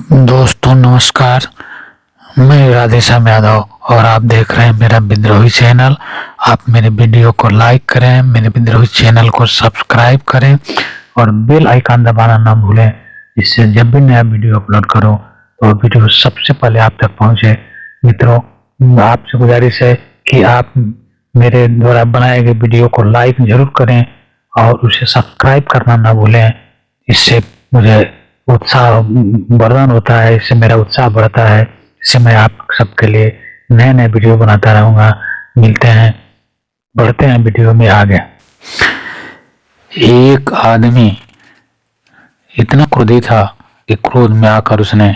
दोस्तों नमस्कार। मैं राधेश्याम यादव और आप देख रहे हैं मेरा विद्रोही चैनल। आप मेरे वीडियो को लाइक करें, मेरे विद्रोही चैनल को सब्सक्राइब करें और बेल आइकन दबाना ना भूलें, जिससे जब भी नया वीडियो अपलोड करो तो वीडियो सबसे पहले आप तक पहुंचे। मित्रों, आपसे गुजारिश है कि आप मेरे द्वारा बनाए गए वीडियो को लाइक जरूर करें और उसे सब्सक्राइब करना ना भूलें। इससे मुझे उत्साह वर्धन होता है, इससे मेरा उत्साह बढ़ता है। इससे मैं आप सबके लिए नए नए वीडियो बनाता रहूँगा। मिलते हैं, बढ़ते हैं वीडियो में आगे। एक आदमी इतना क्रोधी था कि क्रोध में आकर उसने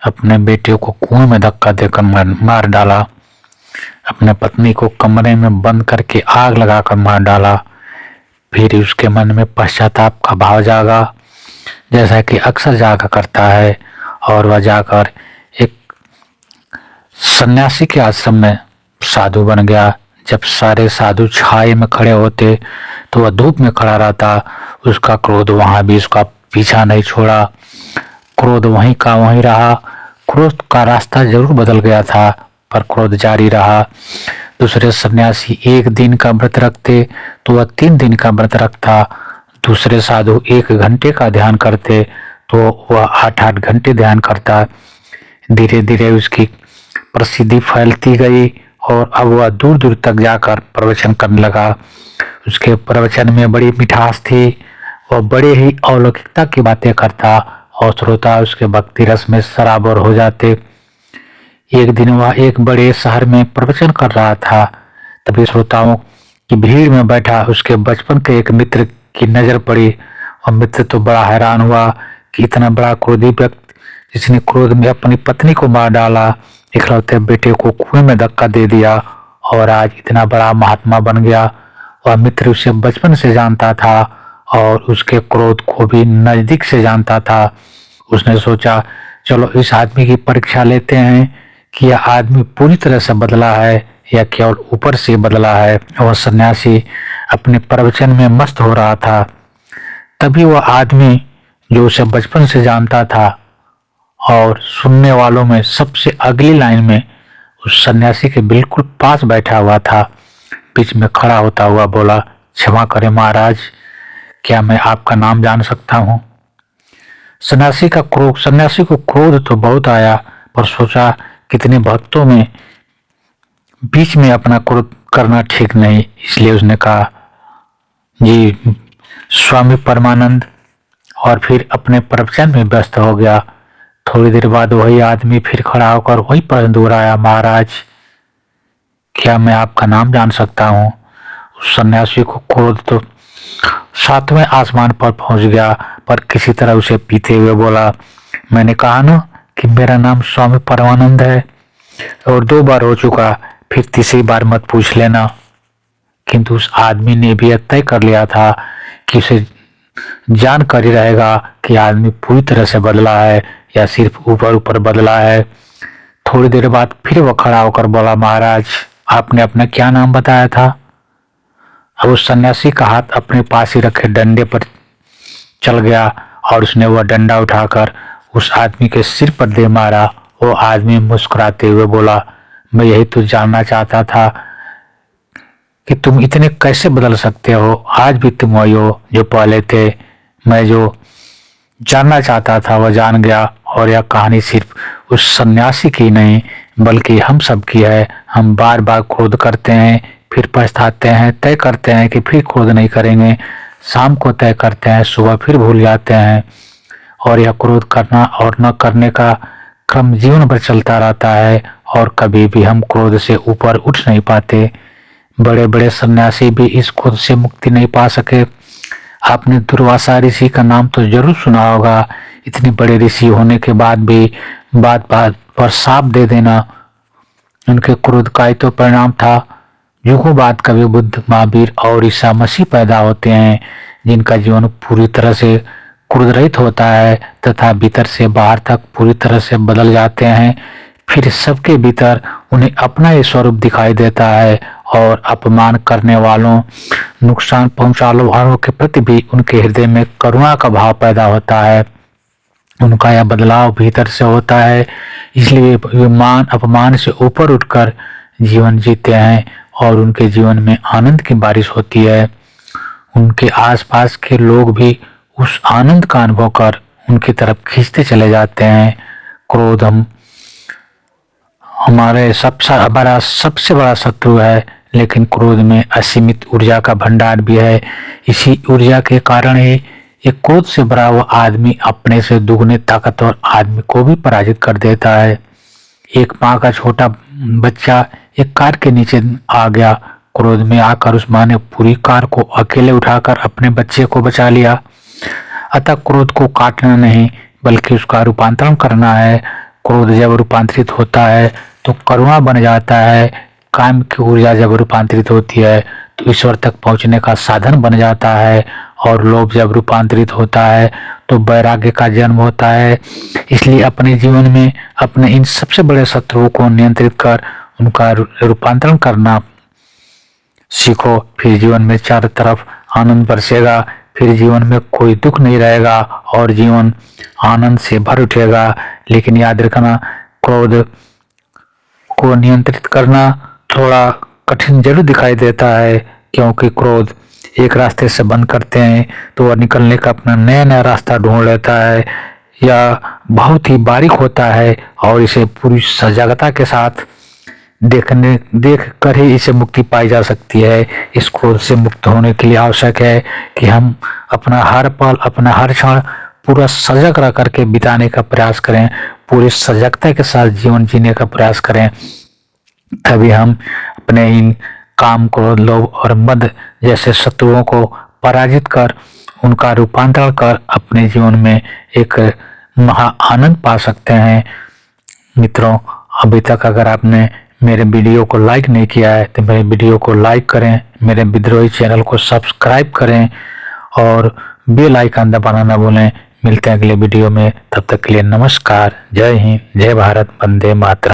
अपने बेटे को कुएं में धक्का देकर मार डाला। अपने पत्नी को कमरे में बंद करके आग लगाकर मार डाला। फिर उसके मन में पश्चाताप का भाव जागा, जैसा कि अक्सर जागा करता है, और वह जाकर एक सन्यासी के आश्रम में साधु बन गया। जब सारे साधु छाये में खड़े होते तो वह धूप में खड़ा रहता। उसका क्रोध वहां भी उसका पीछा नहीं छोड़ा। क्रोध वहीं का वहीं रहा। क्रोध का रास्ता जरूर बदल गया था, पर क्रोध जारी रहा। दूसरे सन्यासी 1 दिन का व्रत रखते तो वह 3 दिन का व्रत रखता। दूसरे साधु 1 घंटे का ध्यान करते तो वह 8-8 घंटे ध्यान करता। धीरे धीरे उसकी प्रसिद्धि फैलती गई और अब वह दूर दूर तक जाकर प्रवचन करने लगा। उसके प्रवचन में बड़ी मिठास थी। वह बड़े ही अलौकिकता की बातें करता और श्रोता उसके भक्ति रस में सराबोर हो जाते। एक दिन वह एक बड़े शहर में प्रवचन कर रहा था। तभी श्रोताओं की भीड़ में बैठा उसके बचपन के एक मित्र की नजर पड़ी और मित्र तो बड़ा हैरान हुआ कि इतना बड़ा क्रोधी व्यक्ति, जिसने क्रोध में अपनी पत्नी को मार डाला, इकलौते बेटे को कुएं में धक्का दे दिया और आज इतना बड़ा महात्मा बन गया। वह मित्र उसे बचपन से जानता था और उसके क्रोध को भी नजदीक से जानता था। उसने सोचा, चलो इस आदमी की परीक्षा लेते हैं कि यह आदमी पूरी तरह से बदला है या केवल ऊपर से बदला है। वह सन्यासी अपने प्रवचन में मस्त हो रहा था। तभी वह आदमी जो उसे बचपन से जानता था और सुनने वालों में सबसे अगली लाइन में उस सन्यासी के बिल्कुल पास बैठा हुआ था, बीच में खड़ा होता हुआ बोला, क्षमा करें महाराज, क्या मैं आपका नाम जान सकता हूँ? सन्यासी को क्रोध तो बहुत आया, पर सोचा कितने भक्तों में बीच में अपना क्रोध करना ठीक नहीं। इसलिए उसने कहा, जी स्वामी परमानंद, और फिर अपने प्रवचन में व्यस्त हो गया। थोड़ी देर बाद वही आदमी फिर खड़ा होकर वही प्रश्न दोहराया, महाराज क्या मैं आपका नाम जान सकता हूँ? उस सन्यासी को क्रोध तो 7वें आसमान पर पहुंच गया, पर किसी तरह उसे पीते हुए बोला, मैंने कहा ना कि मेरा नाम स्वामी परमानंद है और 2 बार हो चुका, फिर तीसरी बार मत पूछ लेना। किंतु उस आदमी ने भी तय कर लिया था कि उसे जान कर ही रहेगा कि आदमी पूरी तरह से बदला है या सिर्फ ऊपर ऊपर बदला है। थोड़ी देर बाद फिर वह खड़ा होकर बोला, महाराज आपने अपना क्या नाम बताया था? अब उस सन्यासी का हाथ अपने पास ही रखे डंडे पर चल गया और उसने वह डंडा उठाकर उस आदमी के सिर पर दे मारा। वो आदमी मुस्कुराते हुए बोला, मैं यही तो जानना चाहता था कि तुम इतने कैसे बदल सकते हो। आज भी तुम वही हो जो पहले थे। मैं जो जानना चाहता था वह जान गया, और यह कहानी सिर्फ उस सन्यासी की नहीं बल्कि हम सब की है। हम बार बार क्रोध करते हैं, फिर पछताते हैं, तय करते हैं कि फिर क्रोध नहीं करेंगे, शाम को तय करते हैं, सुबह फिर भूल जाते हैं, और यह क्रोध करना और न करने का क्रम जीवन भर चलता रहता है और कभी भी हम क्रोध से ऊपर उठ नहीं पाते। बड़े बड़े सन्यासी भी इस क्रोध से मुक्ति नहीं पा सके। आपने दुर्वासा ऋषि का नाम तो जरूर सुना होगा। इतने बड़े ऋषि होने के बाद भी बात बात पर साप दे देना उनके क्रोध का ही तो परिणाम था। युगों बाद कभी बुद्ध, महावीर और ईसा मसीह पैदा होते हैं, जिनका जीवन पूरी तरह से क्रोध रहित होता है तथा भीतर से बाहर तक पूरी तरह से बदल जाते हैं। फिर सबके भीतर उन्हें अपना ही स्वरूप दिखाई देता है और अपमान करने वालों, नुकसान पहुंचाने वालों के प्रति भी उनके हृदय में करुणा का भाव पैदा होता है। उनका यह बदलाव भीतर से होता है, इसलिए वे मान अपमान से ऊपर उठकर जीवन जीते हैं और उनके जीवन में आनंद की बारिश होती है। उनके आसपास के लोग भी उस आनंद का अनुभव कर उनकी तरफ खींचते चले जाते हैं। क्रोध हमारे सबसे बड़ा शत्रु है, लेकिन क्रोध में असीमित ऊर्जा का भंडार भी है। इसी ऊर्जा के कारण ही एक क्रोध से भरा हुआ आदमी अपने से दुगने ताकतवर आदमी को भी पराजित कर देता है। एक माँ का छोटा बच्चा एक कार के नीचे आ गया। क्रोध में आकर उस माँ ने पूरी कार को अकेले उठाकर अपने बच्चे को बचा लिया। अतः क्रोध को काटना नहीं, बल्कि उसका रूपांतरण करना है। क्रोध जब रूपांतरित होता है तो करुणा बन जाता है। काम की ऊर्जा जब रूपांतरित होती है तो ईश्वर तक पहुंचने का साधन बन जाता है। और लोभ जब रूपांतरित होता है तो वैराग्य का जन्म होता है। इसलिए अपने जीवन में अपने इन सबसे बड़े शत्रुओं को नियंत्रित कर उनका रूपांतरण करना सीखो। फिर जीवन में चारों तरफ आनंद बरसेगा, फिर जीवन में कोई दुख नहीं रहेगा और जीवन आनंद से भर उठेगा। लेकिन याद रखना, क्रोध को नियंत्रित करना थोड़ा कठिन जरूर दिखाई देता है, क्योंकि क्रोध एक रास्ते से बंद करते हैं तो वह निकलने का अपना नया नया रास्ता ढूंढ लेता है। यह बहुत ही बारीक होता है और इसे पूरी सजगता के साथ देख कर ही इसे मुक्ति पाई जा सकती है। इस क्रोध से मुक्त होने के लिए आवश्यक है कि हम अपना हर पल, अपना हर क्षण पूरा सजग रह करके बिताने का प्रयास करें, पूरी सजगता के साथ जीवन जीने का प्रयास करें। तभी हम अपने इन काम, क्रोध, लोभ और मद जैसे शत्रुओं को पराजित कर उनका रूपांतरण कर अपने जीवन में एक महा आनंद पा सकते हैं। मित्रों, अभी तक अगर आपने मेरे वीडियो को लाइक नहीं किया है तो मेरे वीडियो को लाइक करें, मेरे विद्रोही चैनल को सब्सक्राइब करें और बेल आइकन दबाना न भूलें। मिलते हैं अगले वीडियो में, तब तक के लिए नमस्कार। जय हिंद, जय भारत, वंदे मातरम।